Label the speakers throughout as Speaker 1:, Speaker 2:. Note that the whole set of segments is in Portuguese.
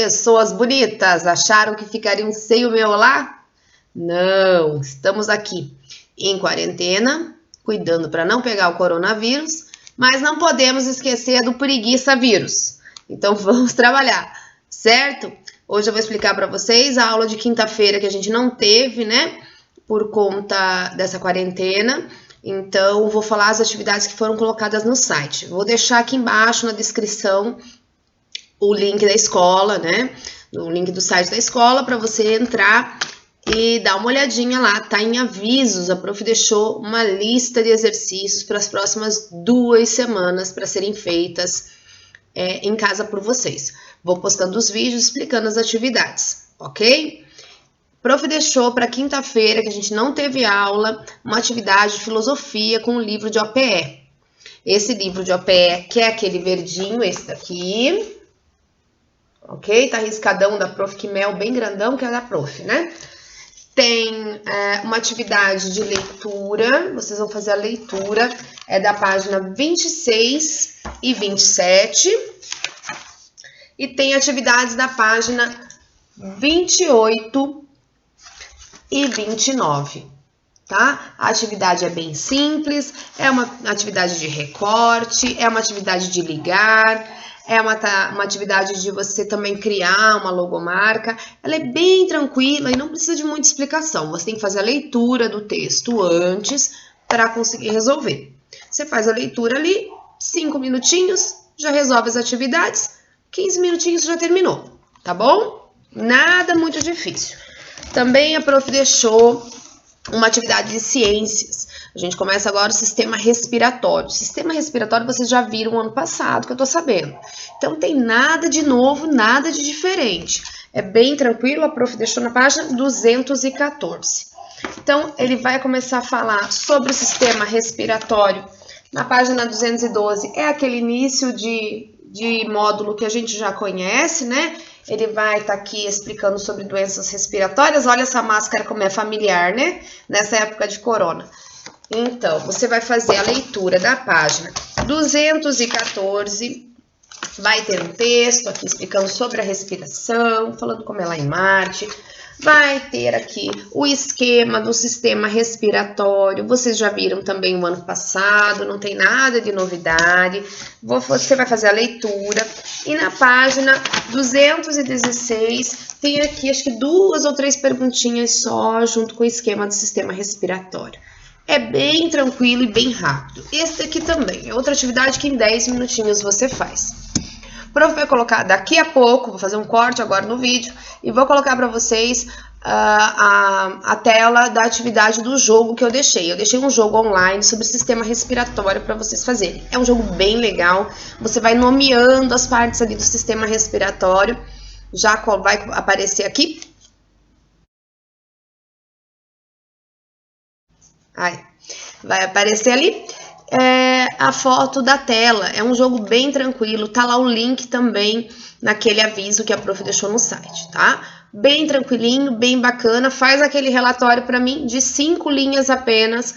Speaker 1: Pessoas bonitas, acharam que ficariam sem o meu olá? Não, estamos aqui em quarentena, cuidando para não pegar o coronavírus, mas não podemos esquecer do preguiça vírus. Então vamos trabalhar, certo? Hoje eu vou explicar para vocês a aula de quinta-feira que a gente não teve, né? Por conta dessa quarentena. Então vou falar as atividades que foram colocadas no site. Vou deixar aqui embaixo na descrição o link da escola, né? O link do site da escola para você entrar e dar uma olhadinha lá, tá em avisos. A prof deixou uma lista de exercícios para as próximas 2 semanas para serem feitas em casa por vocês. Vou postando os vídeos explicando as atividades, ok? Prof deixou para quinta-feira, que a gente não teve aula, uma atividade de filosofia com um livro de OPE. Esse livro de OPE, que é aquele verdinho, esse daqui, ok? Tá riscadão da Prof Quimel, bem grandão, que é da Prof, né? Tem uma atividade de leitura, vocês vão fazer a leitura, é da página 26 e 27. E tem atividades da página 28 e 29, tá? A atividade é bem simples, é uma atividade de recorte, é uma atividade de ligar, é uma atividade de você também criar uma logomarca. Ela é bem tranquila e não precisa de muita explicação. Você tem que fazer a leitura do texto antes para conseguir resolver. Você faz a leitura ali, 5 minutinhos, já resolve as atividades, 15 minutinhos já terminou, tá bom? Nada muito difícil. Também a prof deixou uma atividade de ciências. A gente começa agora o sistema respiratório. O sistema respiratório vocês já viram ano passado, que eu tô sabendo. Então, não tem nada de novo, nada de diferente. É bem tranquilo, a prof deixou na página 214. Então, ele vai começar a falar sobre o sistema respiratório. Na página 212 é aquele início de módulo que a gente já conhece, né? Ele vai estar aqui explicando sobre doenças respiratórias. Olha essa máscara como é familiar, né? Nessa época de corona. Então, você vai fazer a leitura da página 214. Vai ter um texto aqui explicando sobre a respiração, falando como é lá em Marte. Vai ter aqui o esquema do sistema respiratório. Vocês já viram também o ano passado, não tem nada de novidade. Você vai fazer a leitura. E na página 216, tem aqui acho que 2 ou 3 perguntinhas só, junto com o esquema do sistema respiratório. É bem tranquilo e bem rápido. Esse aqui também é outra atividade que em 10 minutinhos você faz. O prof vai colocar daqui a pouco, vou fazer um corte agora no vídeo, e vou colocar para vocês a tela da atividade do jogo que eu deixei. Eu deixei um jogo online sobre o sistema respiratório para vocês fazerem. É um jogo bem legal, você vai nomeando as partes ali do sistema respiratório, já vai aparecer aqui. Vai aparecer ali a foto da tela. É um jogo bem tranquilo, tá lá o link também naquele aviso que a prof deixou no site, tá? Bem tranquilinho, bem bacana. Faz aquele relatório para mim de 5 linhas apenas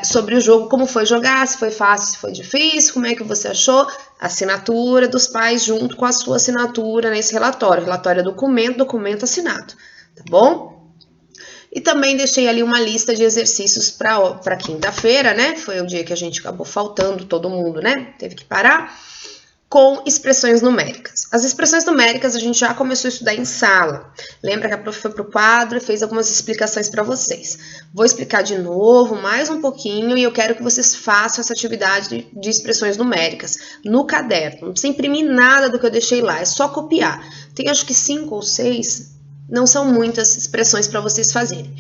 Speaker 1: sobre o jogo, como foi jogar, se foi fácil, se foi difícil, como é que você achou. Assinatura dos pais junto com a sua assinatura nesse relatório. Relatório é documento assinado, tá bom? E também deixei ali uma lista de exercícios para quinta-feira, né? Foi o dia que a gente acabou faltando, todo mundo, né? Teve que parar, com expressões numéricas. As expressões numéricas a gente já começou a estudar em sala. Lembra que a prof foi para o quadro e fez algumas explicações para vocês. Vou explicar de novo, mais um pouquinho, e eu quero que vocês façam essa atividade de expressões numéricas no caderno. Não precisa imprimir nada do que eu deixei lá, é só copiar. Tem acho que 5 ou 6... Não são muitas expressões para vocês fazerem.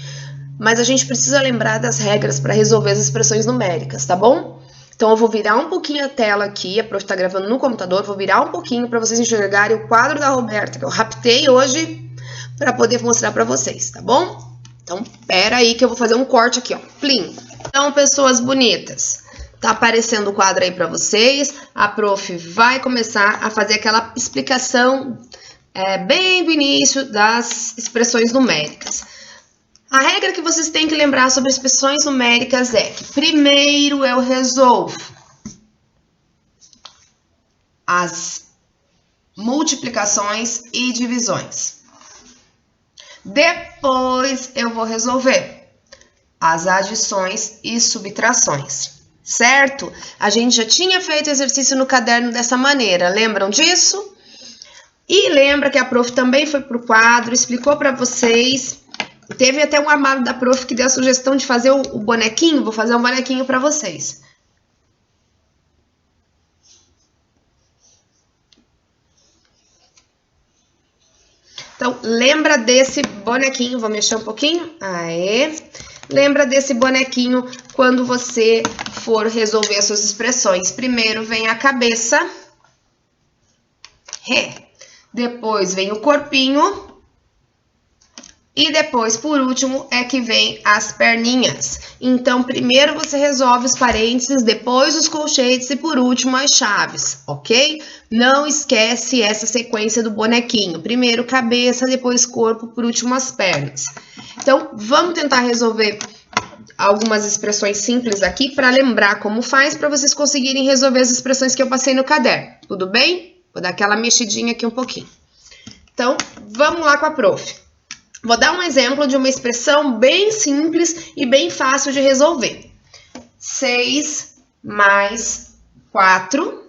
Speaker 1: Mas a gente precisa lembrar das regras para resolver as expressões numéricas, tá bom? Então eu vou virar um pouquinho a tela aqui, a prof está gravando no computador, vou virar um pouquinho para vocês enxergarem o quadro da Roberta, que eu raptei hoje para poder mostrar para vocês, tá bom? Então, pera aí que eu vou fazer um corte aqui, ó. Plim. Então, pessoas bonitas, tá aparecendo o quadro aí para vocês. A prof vai começar a fazer aquela explicação bem do início das expressões numéricas. A regra que vocês têm que lembrar sobre expressões numéricas é que primeiro eu resolvo as multiplicações e divisões. Depois eu vou resolver as adições e subtrações, certo? A gente já tinha feito exercício no caderno dessa maneira, lembram disso? E lembra que a prof também foi pro quadro, explicou para vocês. Teve até um amado da prof que deu a sugestão de fazer o bonequinho. Vou fazer um bonequinho para vocês. Então, lembra desse bonequinho, vou mexer um pouquinho, aê. Lembra desse bonequinho quando você for resolver as suas expressões. Primeiro vem a cabeça, ré. Depois vem o corpinho. E depois, por último, é que vem as perninhas. Então, primeiro você resolve os parênteses, depois os colchetes e por último as chaves, ok? Não esquece essa sequência do bonequinho. Primeiro cabeça, depois corpo, por último as pernas. Então, vamos tentar resolver algumas expressões simples aqui para lembrar como faz, para vocês conseguirem resolver as expressões que eu passei no caderno. Tudo bem? Vou dar aquela mexidinha aqui um pouquinho. Então, vamos lá com a prof. Vou dar um exemplo de uma expressão bem simples e bem fácil de resolver. 6 mais 4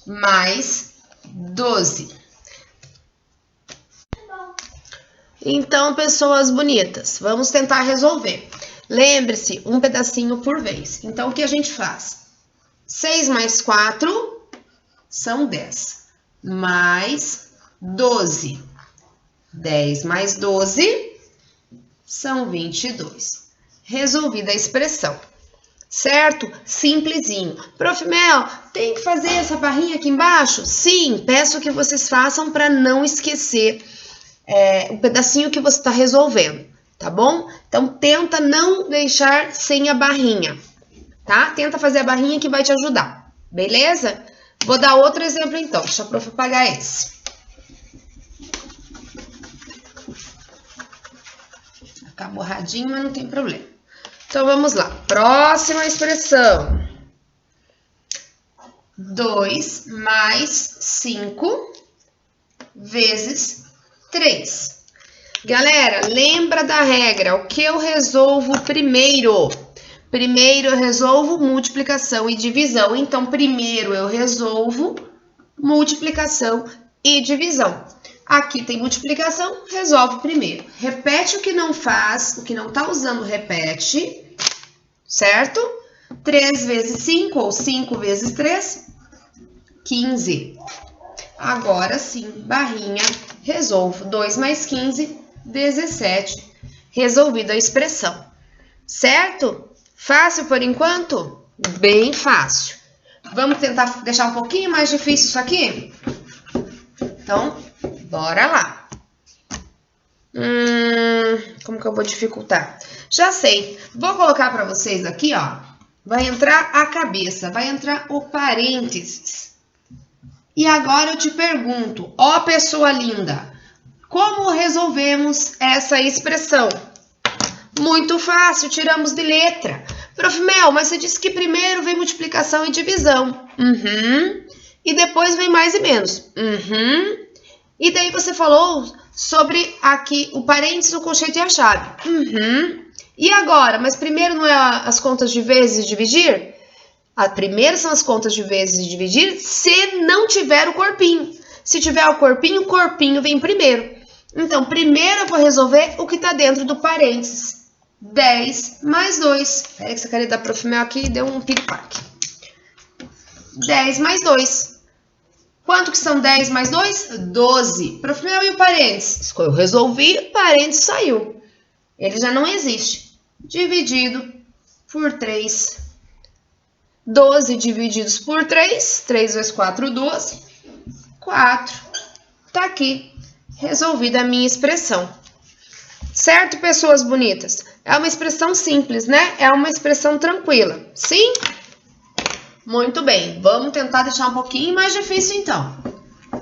Speaker 1: mais 12. Então, pessoas bonitas, vamos tentar resolver. Lembre-se, um pedacinho por vez. Então, o que a gente faz? 6 mais 4 são 10. Mais 12. 10 mais 12 são 22. Resolvida a expressão. Certo? Simplesinho. Prof. Mel, tem que fazer essa barrinha aqui embaixo? Sim, peço que vocês façam para não esquecer o pedacinho que você está resolvendo, tá bom? Então, tenta não deixar sem a barrinha, tá? Tenta fazer a barrinha que vai te ajudar, beleza? Vou dar outro exemplo então. Deixa a prof apagar esse. Tá borradinho, mas não tem problema. Então, vamos lá. Próxima expressão. 2 mais 5 vezes 3. Galera, lembra da regra. O que eu resolvo primeiro? Primeiro eu resolvo multiplicação e divisão. Então, primeiro eu resolvo multiplicação e divisão. Aqui tem multiplicação, resolve primeiro. Repete o que não faz, o que não tá usando, repete, certo? 3 vezes 5, ou 5 vezes 3, 15. Agora sim, barrinha, resolvo. 2 mais 15, 17. Resolvida a expressão. Certo? Fácil por enquanto? Bem fácil. Vamos tentar deixar um pouquinho mais difícil isso aqui? Então, bora lá. Como que eu vou dificultar? Já sei. Vou colocar para vocês aqui, ó. Vai entrar a cabeça, vai entrar o parênteses. E agora eu te pergunto, ó pessoa linda, como resolvemos essa expressão? Muito fácil, tiramos de letra. Prof. Mel, mas você disse que primeiro vem multiplicação e divisão. E depois vem mais e menos. E daí você falou sobre aqui o parênteses, o colchete e a chave. E agora? Mas primeiro não é as contas de vezes e dividir? A primeira são as contas de vezes e dividir se não tiver o corpinho. Se tiver o corpinho vem primeiro. Então, primeiro eu vou resolver o que está dentro do parênteses. 10 mais 2. Peraí que essa caneta da Prof. Mel aqui deu um piripaque. 10 mais 2. Quanto que são 10 mais 2? 12. Prof. Mel, e o parênteses? Eu resolvi, o parênteses saiu. Ele já não existe. Dividido por 3. 12 divididos por 3. 3 vezes 4, 12. 4. Tá aqui. Resolvida a minha expressão. Certo, pessoas bonitas? É uma expressão simples, né? É uma expressão tranquila. Sim? Muito bem. Vamos tentar deixar um pouquinho mais difícil, então.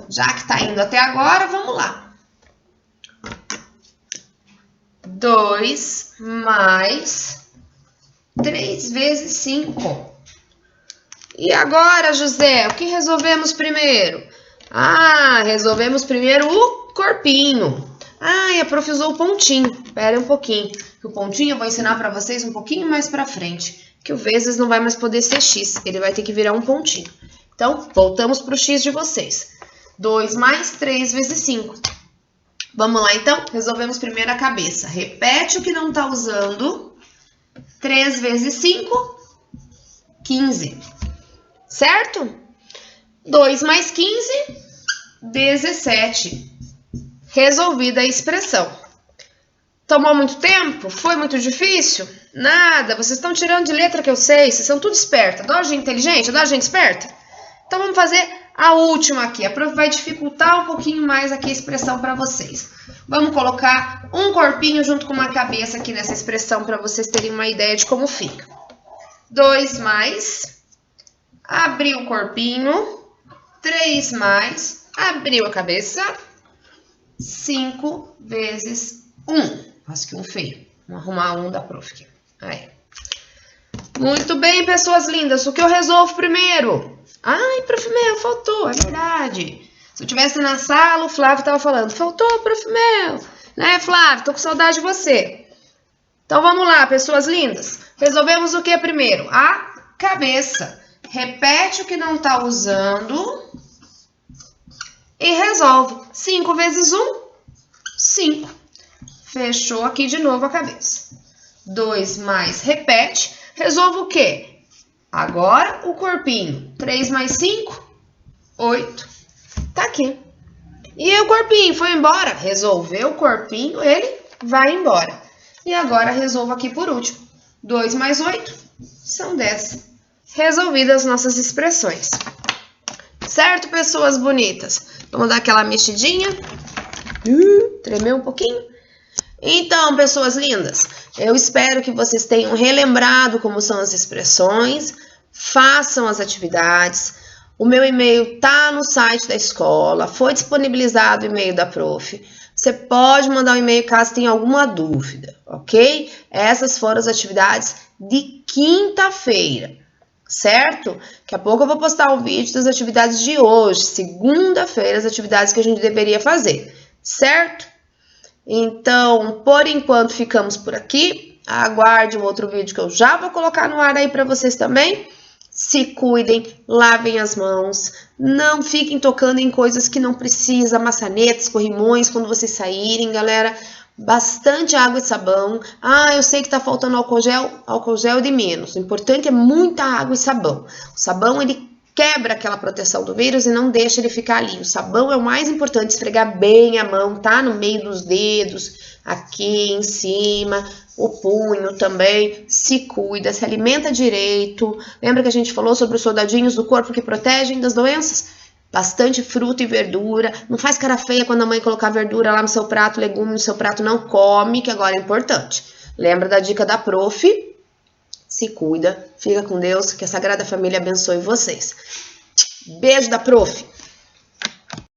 Speaker 1: Já que tá indo até agora, vamos lá. 2 mais 3 vezes 5. E agora, José, o que resolvemos primeiro? Ah, resolvemos primeiro o corpinho. Ah, e a prof usou o pontinho. Espera um pouquinho. O pontinho eu vou ensinar para vocês um pouquinho mais para frente. Que o vezes não vai mais poder ser x. Ele vai ter que virar um pontinho. Então, voltamos para o x de vocês. 2 mais 3 vezes 5. Vamos lá, então? Resolvemos primeiro a cabeça. Repete o que não está usando. 3 vezes 5, 15. Certo? 2 mais 15, 17. Resolvida a expressão. Tomou muito tempo? Foi muito difícil? Nada, vocês estão tirando de letra que eu sei, vocês são tudo espertos. Adoro gente inteligente, adoro gente esperta. Então vamos fazer a última aqui. A prof vai dificultar um pouquinho mais aqui a expressão para vocês. Vamos colocar um corpinho junto com uma cabeça aqui nessa expressão para vocês terem uma ideia de como fica. 2 mais, abriu o corpinho, 3 mais, abriu a cabeça, 5 vezes 1. Nossa, que um feio. Vamos arrumar um da prof aqui. Aí. Muito bem, pessoas lindas. O que eu resolvo primeiro? Ai, prof Mel, faltou, é verdade. Se eu estivesse na sala, o Flávio estava falando, faltou, prof Mel. Né, Flávio? Tô com saudade de você. Então, vamos lá, pessoas lindas. Resolvemos o que primeiro? A cabeça. Repete o que não está usando e resolve. 5 vezes 1, 5. Fechou aqui de novo a cabeça. 2 mais, repete. Resolve o quê? Agora o corpinho. 3 mais 5, 8. Tá aqui. E o corpinho foi embora? Resolveu o corpinho, ele vai embora. E agora resolvo aqui por último. 2 mais 8 são 10. Resolvidas as nossas expressões. Certo, pessoas bonitas? Vamos dar aquela mexidinha. Tremeu um pouquinho. Então, pessoas lindas, eu espero que vocês tenham relembrado como são as expressões. Façam as atividades. O meu e-mail tá no site da escola. Foi disponibilizado o e-mail da prof. Você pode mandar um e-mail caso tenha alguma dúvida, ok? Essas foram as atividades de quinta-feira, certo? Daqui a pouco eu vou postar um vídeo das atividades de hoje, segunda-feira, as atividades que a gente deveria fazer, certo? Então, por enquanto, ficamos por aqui. Aguarde um outro vídeo que eu já vou colocar no ar aí para vocês também. Se cuidem, lavem as mãos, não fiquem tocando em coisas que não precisa, maçanetas, corrimões, quando vocês saírem, galera. Bastante água e sabão. Ah, eu sei que tá faltando álcool gel de menos. O importante é muita água e sabão. O sabão, ele quebra aquela proteção do vírus e não deixa ele ficar ali. O sabão é o mais importante, esfregar bem a mão, tá? No meio dos dedos, aqui em cima, o punho também. Se cuida, se alimenta direito. Lembra que a gente falou sobre os soldadinhos do corpo que protegem das doenças? Bastante fruta e verdura. Não faz cara feia quando a mãe colocar verdura lá no seu prato, legume no seu prato, não come, que agora é importante. Lembra da dica da prof? Se cuida, fica com Deus, que a Sagrada Família abençoe vocês. Beijo da prof!